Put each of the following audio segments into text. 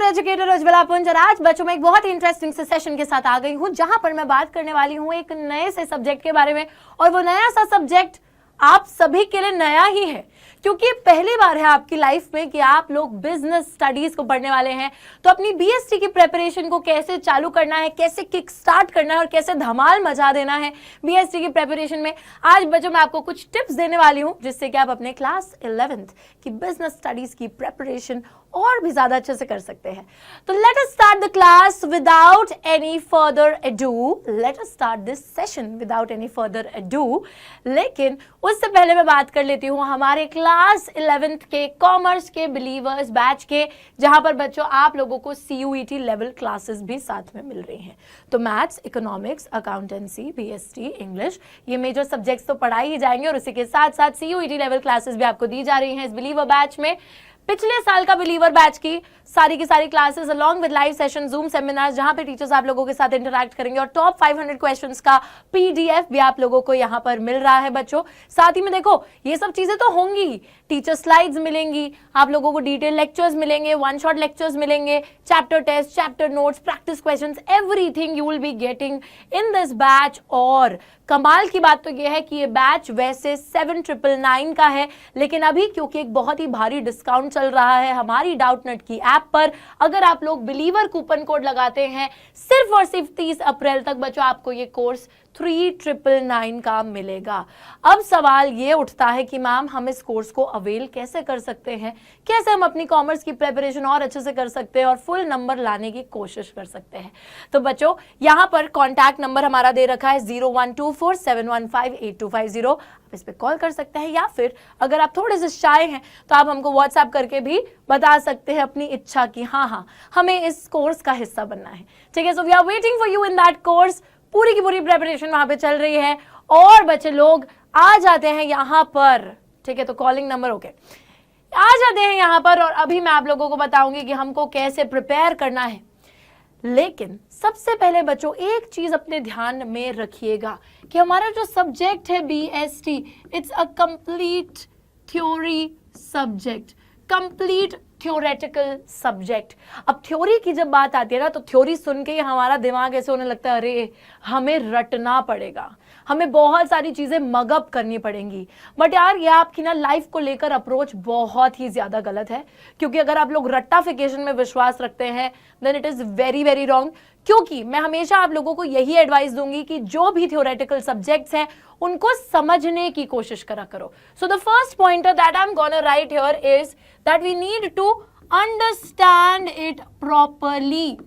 Educator Ujjwala पुंज और आज बच्चों में एक बहुत ही इंटरेस्टिंग से सेशन के साथ आ गई हूं जहां पर मैं बात करने वाली हूं एक नए से सब्जेक्ट के बारे में। और वो नया सा सब्जेक्ट आप सभी के लिए नया ही है क्योंकि पहली बार है आपकी लाइफ में कि आप लोग बिजनेस स्टडीज को पढ़ने वाले हैं। तो अपनी बीएसटी की प्रेपरेशन को कैसे चालू करना है, कैसे किक स्टार्ट करना है और कैसे धमाल मचा देना है बीएसटी की प्रेपरेशन में, आज बच्चों मैं आपको कुछ टिप्स देने वाली हूं जिससे कि आप अपने क्लास 11th की बिजनेस स्टडीज की प्रेपरेशन और भी ज्यादा अच्छे से कर सकते हैं। तो let us start the class without any further ado. Let us start this session without any further ado. लेकिन उससे पहले मैं बात कर लेती हूँ हमारे क्लास 11th के कॉमर्स के बिलीवर्स बैच के, जहां पर बच्चों आप लोगों को CUET लेवल क्लासेस भी साथ में मिल रही हैं। तो maths, economics, accountancy, BST, English, ये मेजर सब्जेक्ट्स तो पढ़ाई ही जाएंगे और उसी के साथ साथ CUET लेवल क्लासेस भी आपको दी जा रही हैं इस बिलीवर बैच में। पिछले साल का बिलीवर बैच की सारी classes along with live session, zoom seminars, जहां पे टीचर्स आप लोगों के साथ इंटरैक्ट करेंगे और टॉप 500 क्वेश्चंस का PDF भी आप लोगों को यहां पर मिल रहा है बच्चों। साथ ही में देखो ये सब चीजें तो होंगी ही, टीचर स्लाइड्स मिलेंगी, आप लोगों को डिटेल लेक्चर्स मिलेंगे, वन शॉट लेक्चर्स मिलेंगे, chapter test, chapter notes, practice questions, everything you will be getting in this batch. और कमाल की बात तो यह है कि ये बैच वैसे 7999 का है, लेकिन अभी क्योंकि एक बहुत ही भारी डिस्काउंट चल रहा है हमारी डाउटनेट की ऐप पर, अगर आप लोग बिलीवर कूपन कोड लगाते हैं सिर्फ और सिर्फ 30 अप्रैल तक बच्चों आपको ये कोर्स 3999 का मिलेगा। अब सवाल ये उठता है कि मैम हम इस कोर्स को अवेल कैसे कर सकते हैं, कैसे हम अपनी कॉमर्स की प्रिपरेशन और अच्छे से कर सकते हैं और फुल नंबर लाने की कोशिश कर सकते हैं। तो बच्चों यहाँ पर कॉन्टैक्ट नंबर हमारा दे रखा है 0124715850। आप इस पे कॉल कर सकते हैं या फिर अगर आप थोड़े से शाय हैं तो आप हमको व्हाट्सएप करके भी बता सकते हैं अपनी इच्छा की हाँ हमें इस कोर्स का हिस्सा बनना है। ठीक है, so we are waiting for you in that course. पूरी की पूरी प्रेपरेशन वहां पे चल रही है और बच्चे लोग आ जाते हैं यहाँ पर। ठीक है, तो कॉलिंग नंबर ओके, आ जाते हैं यहाँ पर और अभी मैं आप लोगों को बताऊंगी कि हमको कैसे प्रिपेयर करना है। लेकिन सबसे पहले बच्चों एक चीज अपने ध्यान में रखिएगा कि हमारा जो सब्जेक्ट है BST, it's a complete theory subject, complete theoretical subject. अब थ्योरी की जब बात आती है ना तो थ्योरी सुन के ही हमारा दिमाग ऐसे होने लगता है अरे हमें रटना पड़ेगा, हमें बहुत सारी चीजें मगअप करनी पड़ेंगी। बट यार ये आपकी ना लाइफ को लेकर अप्रोच बहुत ही ज्यादा गलत है, क्योंकि अगर आप लोग रट्टाफिकेशन में विश्वास रखते हैं then it is very very wrong. क्योंकि मैं हमेशा आप लोगों को यही एडवाइस दूंगी कि जो भी थ्योरेटिकल सब्जेक्ट्स हैं उनको समझने की कोशिश करा करो। So the first pointer that I am gonna write here is that we need to understand it properly.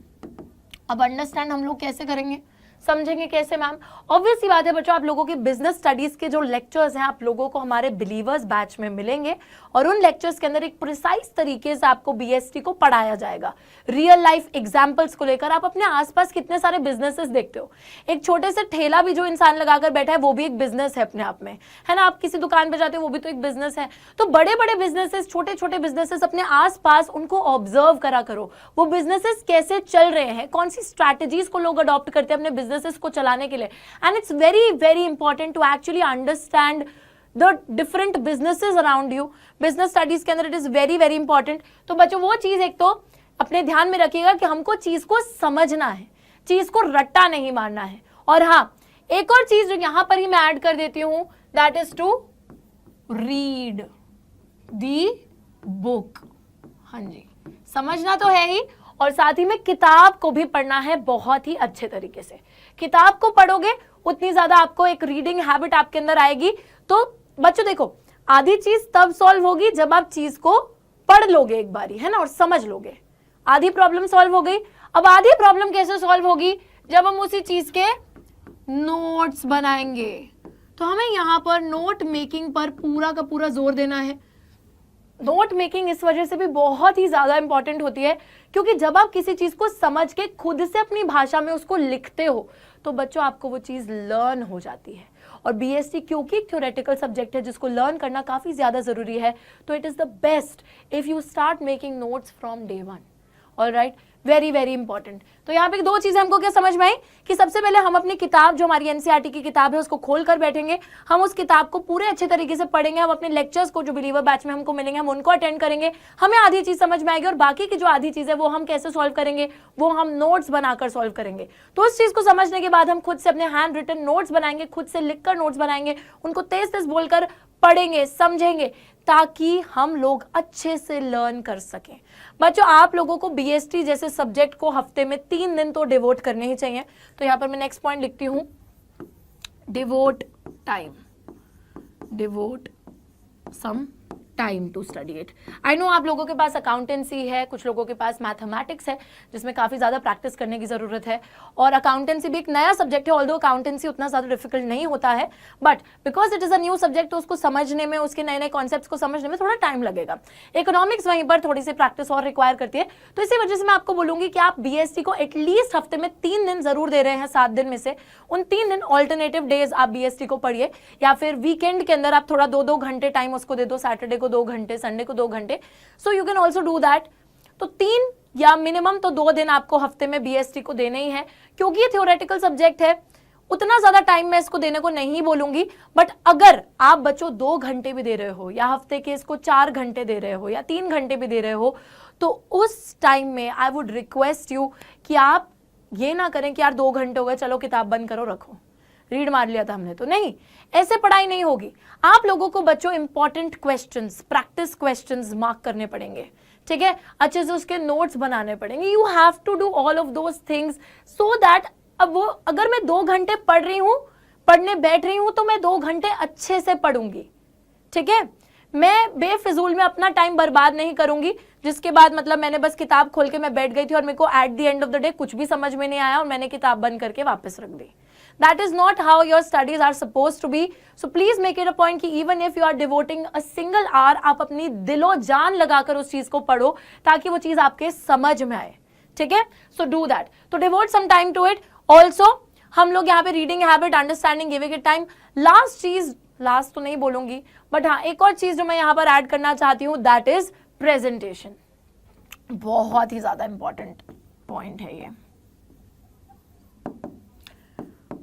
अब अंडरस्टैंड हम लोग कैसे करेंगे, समझेंगे कैसे मैम? ऑब्वियस सी बात है बच्चों, आप लोगों के बिजनेस स्टडीज के जो लेक्चर्स हैं आप लोगों को हमारे बिलीवर्स बैच में मिलेंगे और उन लेक्चर्स के अंदर एक प्रिसाइज तरीके से आपको BST को पढ़ाया जाएगा। रियल लाइफ एग्जांपल्स को लेकर आप अपने आसपास कितने सारे बिजनेसेस देखते हो, एक छोटे से ठेला भी जो इंसान लगाकर बैठा है वो भी एक बिजनेस है अपने आप में, है ना? आप किसी दुकान पे जाते हो वो भी तो एक बिजनेस है। तो बड़े बड़े बिजनेसेस, छोटे छोटे बिजनेसेस अपने आसपास उनको ऑब्जर्व करा करो, वो बिजनेसेस कैसे चल रहे हैं, कौन सी स्ट्रैटेजीज को लोग अडॉप्ट करते हैं अपने बिजनेसेस को चलाने के लिए। And it's very very important to actually understand the different businesses around you. Business studies के अंदर it is very very important. तो बच्चों वो चीज एक तो अपने ध्यान में रखिएगा कि हमको चीज को समझना है, चीज को रट्टा नहीं मारना है। और हाँ, एक और चीज जो यहां पर ही मैं ऐड कर देती हूं that is to read the book. हाँ जी, समझना तो है ही और साथ ही में किताब को भी पढ़ना है बहुत ही अच्छे तरीके से। किताब को पढ़ोगे उतनी ज्यादा आपको एक रीडिंग हैबिट आपके अंदर आएगी। तो बच्चों देखो, आधी चीज तब सॉल्व होगी जब आप चीज को पढ़ लोगे एक बारी, है ना, और समझ लोगे। आधी प्रॉब्लम सॉल्व हो गई। अब आधी प्रॉब्लम कैसे सॉल्व होगी? जब हम उसी चीज के नोट्स बनाएंगे। तो हमें यहां पर नोट मेकिंग पर पूरा का पूरा जोर देना है। नोट मेकिंग इस वजह से भी बहुत ही ज्यादा इंपॉर्टेंट होती है क्योंकि जब आप किसी चीज को समझ के खुद से अपनी भाषा में उसको लिखते हो तो बच्चों आपको वो चीज लर्न हो जाती है। और BST क्योंकि एक थ्योरेटिकल सब्जेक्ट है जिसको लर्न करना काफी ज्यादा जरूरी है, तो it is the best if you start making notes from day 1। Alright, very very important. तो यहाँ पे दो चीजें हमको क्या समझ में आई कि सबसे पहले हम अपनी किताब जो हमारी एनसीईआरटी की किताब है उसको खोल कर बैठेंगे, हम उस किताब को पूरे अच्छे तरीके से पढ़ेंगे, हम अपने लेक्चर्स को जो बिलीवर बैच में हमको मिलेंगे हम उनको अटेंड करेंगे, हमें आधी चीज समझ में आएगी और बाकी की जो आधी चीज है वो हम कैसे सॉल्व करेंगे, वो हम नोट्स बनाकर सॉल्व करेंगे। तो उस चीज को समझने के बाद हम खुद से अपने हैंड रिटन नोट्स बनाएंगे, खुद से लिखकर नोट्स बनाएंगे, उनको तेज तेज बोलकर पढ़ेंगे, समझेंगे, ताकि हम लोग अच्छे से लर्न कर सकें। बच्चों आप लोगों को बीएसटी जैसे सब्जेक्ट को हफ्ते में 3 दिन तो डिवोट करने ही चाहिए। तो यहां पर मैं नेक्स्ट पॉइंट लिखती हूं, devote time, devote some time to study it. I know आप लोगों के पास अकाउंटेंसी है, कुछ लोगों के पास मैथमेटिक्स है जिसमें काफी ज्यादा प्रैक्टिस करने की जरूरत है, और अकाउंटेंसी भी एक नया सब्जेक्ट है, ऑल्दो अकाउंटेंसी उतना ज्यादा डिफिकल्ट नहीं होता है, but because it is a new subject तो उसको समझने में, उसके नए नए कॉन्सेप्ट्स को समझने में थोड़ा टाइम लगेगा। इकोनॉमिक्स वहीं पर थोड़ी सी प्रैक्टिस और रिक्वायर करती है, तो इसी वजह से मैं आपको बोलूंगी कि आप बीएसटी को एटलीस्ट हफ्ते में 3 दिन जरूर दे रहे हैं, 7 दिन में से उन 3 दिन ऑल्टरनेटिव डेज आप बीएसटी को पढ़िए, या फिर वीकेंड के अंदर आप थोड़ा 2-2 घंटे टाइम उसको दे दो, सैटरडे को 2 घंटे, संडे को 2 घंटे, so you can also do that. तो 3 या मिनिमम तो 2 दिन आपको हफ्ते में बीएसटी को देने ही है, क्योंकि ये थ्योरेटिकल सब्जेक्ट है, उतना ज्यादा टाइम मैं इसको देने को नहीं बोलूंगी, बट अगर आप बच्चों 2 घंटे भी दे रहे हो या हफ्ते के इसको 4 घंटे दे रहे हो या 3 घंटे भी दे रहे हो, तो उस टाइम में आई वुड रिक्वेस्ट यू कि आप ये ना करें कि यार 2 घंटे हो गए चलो किताब बंद करो रखो, रीड मार लिया था हमने, तो नहीं, ऐसे पढ़ाई नहीं होगी। आप लोगों को बच्चों important questions, practice questions mark करने पड़ेंगे, ठीक है, अच्छे से उसके नोट्स बनाने पड़ेंगे। You have to do all of those things so that अब वो अगर मैं 2 घंटे पढ़ रही हूं, पढ़ने बैठ रही हूं, तो मैं 2 घंटे अच्छे से पढ़ूंगी, ठीक है, मैं बेफिजूल में अपना टाइम बर्बाद नहीं करूंगी, जिसके बाद मतलब मैंने बस किताब खोल के मैं बैठ गई थी और मेरे को at the end of the day कुछ भी समझ में नहीं आया और मैंने किताब बंद करके वापस रख दी। That is not how your studies are supposed to be. So please make it a point कि even if you are devoting a single hour, आप अपनी दिलो जान लगाकर उस चीज को पढ़ो ताकि वो चीज आपके समझ में आए, ठीक है। So do that. तो devote some time to it. Also हम लोग यहाँ पे reading habit, understanding, giving it time. Last चीज, last तो नहीं बोलूंगी, but हाँ एक और चीज जो मैं यहाँ पर ऐड करना चाहती हूँ, that is presentation. बहुत ही ज्यादा इंपॉर्टेंट पॉइंट है ये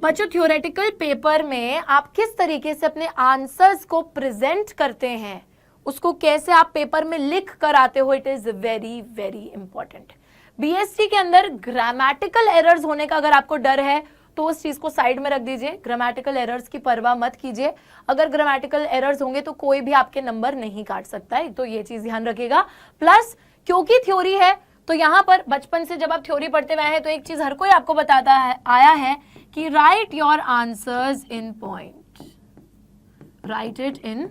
बच्चों। थ्योरेटिकल पेपर में आप किस तरीके से अपने आंसर्स को प्रेजेंट करते हैं, उसको कैसे आप पेपर में लिख कर आते हो, it is very very important. BST के अंदर ग्रामेटिकल एरर्स होने का अगर आपको डर है तो उस चीज को साइड में रख दीजिए, ग्रामेटिकल एरर्स की परवाह मत कीजिए। अगर ग्रामेटिकल एरर्स होंगे तो कोई भी आपके नंबर नहीं काट सकता है, तो ये चीज ध्यान रखिएगा। प्लस क्योंकि थ्योरी है तो यहाँ पर बचपन से जब आप थ्योरी पढ़ते हुए हैं तो एक चीज हर कोई आपको बताता है, आया है कि right your answers in point, right it in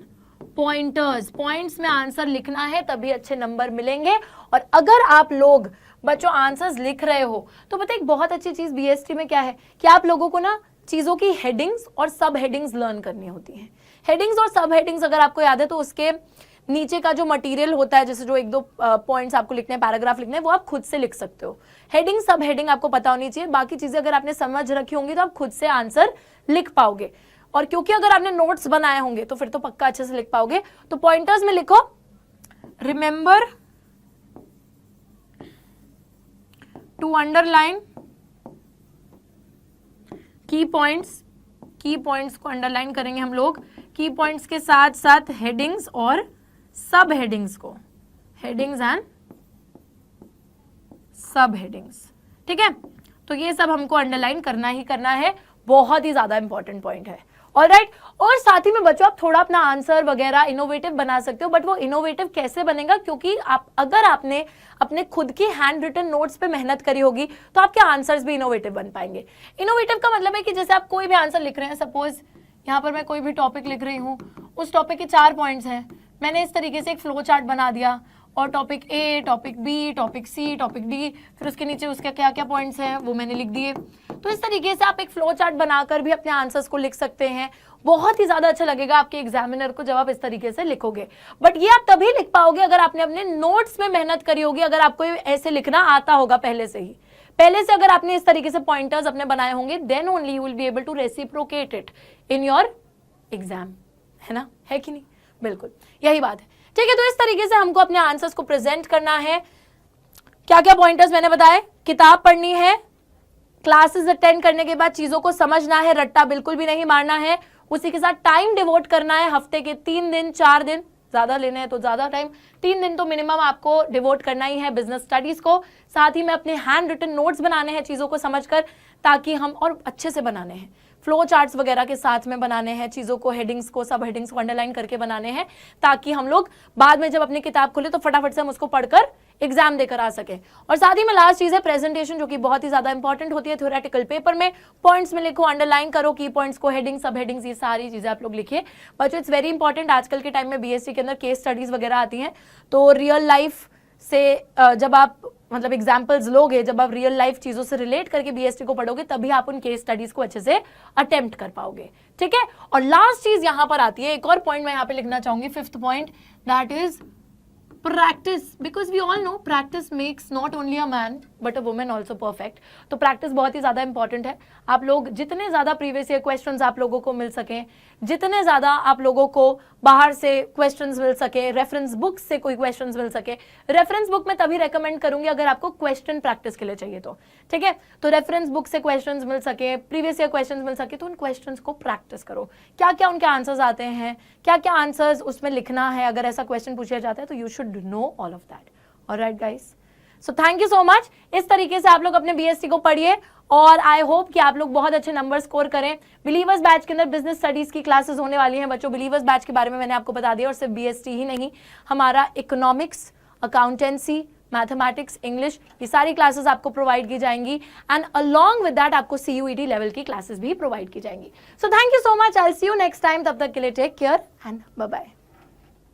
pointers, points में आंसर लिखना है तभी अच्छे नंबर मिलेंगे। और अगर आप लोग बच्चों आंसर्स लिख रहे हो तो पता है एक बहुत अच्छी चीज बीएसटी में क्या है कि आप लोगों को ना चीजों की हेडिंग्स और सब हेडिंग्स लर्न करनी होती हैं। हेडिंग्स और सब हेडिंग्स अगर आपको याद है तो उसके नीचे का जो मटेरियल होता है, जैसे जो 1-2 पॉइंट्स आपको लिखने हैं, पैराग्राफ लिखने हैं, वो आप खुद से लिख सकते हो। हेडिंग सब हेडिंग आपको पता होनी चाहिए, बाकी चीजें अगर आपने समझ रखी होंगी तो आप खुद से आंसर लिख पाओगे। और क्योंकि अगर आपने नोट्स बनाए होंगे तो फिर तो पक्का अच्छे से लिख पाओगे। तो पॉइंटर्स में लिखो, रिमेंबर टू अंडरलाइन की पॉइंट्स, की पॉइंट्स को अंडरलाइन करेंगे हम लोग, की पॉइंट्स के साथ साथ हेडिंग्स और सब हेडिंग्स को, हेडिंग्स एंड सब हेडिंग्स, ठीक है। तो ये सब हमको अंडरलाइन करना ही करना है, बहुत ही ज्यादा इंपॉर्टेंट पॉइंट है, ऑलराइट। और साथ ही में बच्चों आप थोड़ा अपना आंसर वगैरह इनोवेटिव बना सकते हो, बट वो इनोवेटिव कैसे बनेगा, क्योंकि अगर आपने अपने खुद की हैंड रिटन नोट्स पे मेहनत करी होगी तो आपके आंसर्स भी इनोवेटिव बन पाएंगे। इनोवेटिव का मतलब है कि जैसे आप कोई भी आंसर लिख रहे हैं, सपोज यहाँ पर मैं कोई भी टॉपिक लिख रही हूँ, उस टॉपिक के 4 पॉइंट्स हैं, मैंने इस तरीके से एक फ्लो चार्ट बना दिया और टॉपिक ए, टॉपिक बी, टॉपिक सी, टॉपिक डी, फिर उसके नीचे उसके क्या क्या पॉइंट्स हैं वो मैंने लिख दिए। तो इस तरीके से आप एक फ्लो चार्ट बनाकर भी अपने आंसर्स को लिख सकते हैं। बहुत ही ज्यादा अच्छा लगेगा आपके एग्जामिनर को जब आप इस तरीके से लिखोगे। बट ये आप तभी लिख पाओगे अगर आपने अपने नोट्स में मेहनत करी होगी, अगर आपको ऐसे लिखना आता होगा पहले से ही। पहले से अगर आपने इस तरीके से पॉइंटर्स अपने बनाए होंगे, then only you will be able to reciprocate it in your exam, है ना, है कि नहीं? बिल्कुल यही बात है, ठीक है। तो इस तरीके से हमको अपने आंसर्स को प्रेजेंट करना है। क्या क्या पॉइंटर्स मैंने बताए? किताब पढ़नी है, क्लासेस अटेंड करने के बाद चीजों को समझना है, रट्टा बिल्कुल भी नहीं मारना है, उसी के साथ टाइम डिवोट करना है, हफ्ते के 3 दिन 4 दिन, ज्यादा लेने हैं तो ज्यादा टाइम, 3 दिन तो मिनिमम आपको डिवोट करना ही है बिजनेस स्टडीज को। साथ ही में अपने हैंड रिटन नोट्स बनाने हैं चीजों को समझकर, ताकि हम और अच्छे से बनाने हैं, फ्लो चार्ट्स वगैरह के साथ में बनाने हैं, चीजों को हेडिंग्स को सब हेडिंग्स को अंडरलाइन करके बनाने हैं, ताकि हम लोग बाद में जब अपनी किताब खोले तो फटाफट से हम उसको पढ़कर एग्जाम देकर आ सके। और साथ ही में लास्ट चीज है प्रेजेंटेशन, जो कि बहुत ही ज्यादा इंपॉर्टेंट होती है थ्योरेटिकल पेपर में। पॉइंट्स में लिखो, अंडरलाइन करो, की पॉइंट्स को, हेडिंग सब हेडिंग्स, ये सारी चीजें आप लोग लिखिए। बच्चों इट्स वेरी इंपॉर्टेंट, आजकल के टाइम में बीएससी के अंदर केस स्टडीज वगैरह आती हैं, तो रियल लाइफ से जब आप मतलब एग्जाम्पल्स लोगे, जब आप रियल लाइफ चीजों से रिलेट करके बीएसटी को पढ़ोगे, तभी आप उन केस स्टडीज को अच्छे से अटेम्प्ट कर पाओगे। ठीक है, और लास्ट चीज यहां पर आती है, एक और पॉइंट मैं यहां पे लिखना चाहूंगी, 5th point, that is practice, because we all know practice makes not only a man but a woman also perfect। तो प्रैक्टिस बहुत ही ज्यादा इंपॉर्टेंट है। आप लोग जितने ज्यादा प्रीवियस ईयर क्वेश्चंस आप लोगों को मिल सके, जितने ज्यादा आप लोगों को बाहर से क्वेश्चंस मिल सके, रेफरेंस बुक से कोई क्वेश्चंस मिल सके। रेफरेंस बुक में तभी रेकमेंड करूंगी अगर आपको क्वेश्चन प्रैक्टिस के लिए चाहिए तो, ठीक है। तो रेफरेंस बुक से क्वेश्चंस मिल सके, प्रीवियस ईयर क्वेश्चंस मिल सके, तो उन क्वेश्चंस को प्रैक्टिस करो, क्या क्या उनके आंसर्स आते हैं, क्या क्या आंसर्स उसमें लिखना है, अगर ऐसा क्वेश्चन पूछा जाता है तो you should know all of that. Alright guys, so thank you so much. इस तरीके से आप लोग अपने बीएससी को पढ़िए और आई होप कि आप लोग बहुत अच्छे नंबर स्कोर करें। बिलीवर्स बैच के अंदर बिजनेस स्टडीज की क्लासेस होने वाली हैं बच्चों। बिलीवर्स बैच के बारे में मैंने आपको बता दिया, और सिर्फ बीएसटी ही नहीं, हमारा इकोनॉमिक्स, अकाउंटेंसी, मैथमेटिक्स, इंग्लिश, ये सारी क्लासेस आपको प्रोवाइड की जाएंगी, एंड अलॉन्ग विद दैट आपको सीयूईटी लेवल की क्लासेस भी प्रोवाइड की जाएंगी। So thank you so much, I will see you next time. तब तक के लिए take care and bye bye.